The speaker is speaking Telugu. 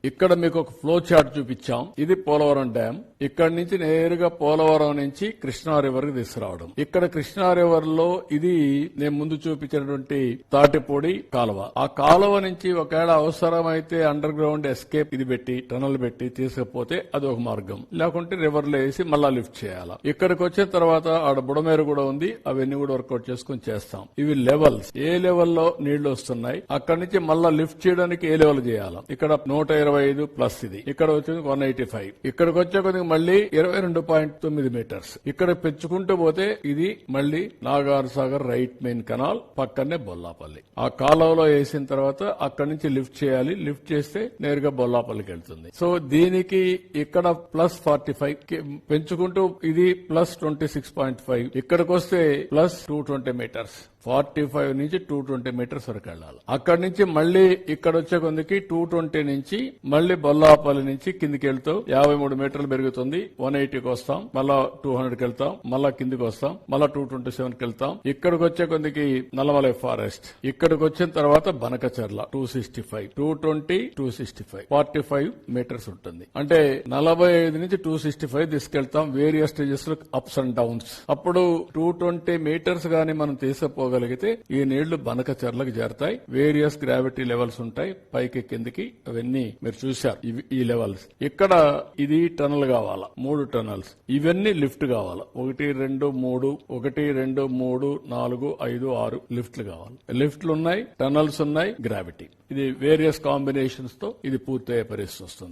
ఇక్కడ మీకు ఒక ఫ్లో చార్ట్ చూపించాం. ఇది పోలవరం డ్యామ్. ఇక్కడ నుంచి నేరుగా పోలవరం నుంచి కృష్ణా రివర్ కి తీసుకురావడం. ఇక్కడ కృష్ణా రివర్ లో ఇది నేను ముందు చూపించినటువంటి తాటిపూడి కాలువ. ఆ కాలువ నుంచి ఒకవేళ అవసరమైతే అండర్ గ్రౌండ్ ఎస్కేప్ ఇది పెట్టి టనల్ పెట్టి తీసుకపోతే అది ఒక మార్గం. లేకుంటే రివర్ లో వేసి మళ్ళా లిఫ్ట్ చేయాలా. ఇక్కడికి వచ్చిన తర్వాత ఆడ బుడమేరు కూడా ఉంది. అవన్నీ కూడా వర్కౌట్ చేసుకుని చేస్తాం. ఇవి లెవెల్స్. ఏ లెవెల్లో నీళ్లు వస్తున్నాయి, అక్కడి నుంచి మళ్ళా లిఫ్ట్ చేయడానికి ఏ లెవెల్ చేయాలా. ఇక్కడ 125 ప్లస్ ఇది. ఇక్కడ వచ్చింది 185. ఇక్కడికి వచ్చే కొద్దిగా మళ్ళీ 22.9 మీటర్స్. ఇక్కడ పెంచుకుంటూ పోతే ఇది మళ్ళీ Nagar Sagar right main canal పక్కనే బొల్లాపల్లి. ఆ కాలువలో వేసిన తర్వాత అక్కడి నుంచి లిఫ్ట్ చేయాలి. లిఫ్ట్ చేస్తే నేరుగా బొల్లాపల్లికి వెళ్తుంది. సో దీనికి ఇక్కడ ప్లస్ 45 పెంచుకుంటూ ఇది ప్లస్ 26.5. ఇక్కడికి వస్తే ప్లస్ 220 మీటర్స్. 45 నుంచి 220 మీటర్స్ వరకు వెళ్ళాలి. అక్కడి నుంచి మళ్ళీ ఇక్కడ వచ్చే కొందికి 220 నుంచి మళ్ళీ బొల్లాపల్లి నుంచి కిందికి వెళ్తూ 53 మీటర్లు పెరుగుతుంది. 180కి వస్తాం, మళ్ళా 200కి వెళ్తాం, మళ్ళా కిందికి వస్తాం, మళ్ళా 227కి వెళ్తాం. ఇక్కడికి వచ్చే కొందికి నల్లమలై ఫారెస్ట్. ఇక్కడికి వచ్చిన తర్వాత బనకచర్ల 265, 220, 265, 45 మీటర్స్ ఉంటుంది. అంటే 45 నుంచి 265 తీసుకెళ్తాం. వేరియస్ స్టేజెస్ లో అప్స్ అండ్ డౌన్స్. అప్పుడు 220 మీటర్స్ గానీ మనం తీసుకుపోగలిగితే ఈ నీళ్లు బనకచర్లకు చేరతాయి. వేరియస్ గ్రావిటీ లెవెల్స్ ఉంటాయి, పైకి కిందికి. అవన్నీ మీరు చూశారు ఈ లెవెల్స్. ఇక్కడ ఇది టనల్ కావాలా, 3 టనల్స్. ఇవన్నీ లిఫ్ట్ కావాలా. 1, 2, 3, 1, 2, 3, 4, 5, 6 లిఫ్ట్లు కావాలి. లిఫ్ట్లు ఉన్నాయి, టనల్స్ ఉన్నాయి, గ్రావిటీ. ఇది వేరియస్ కాంబినేషన్స్ తో ఇది పూర్తయ్యే పరిస్థితి వస్తుంది.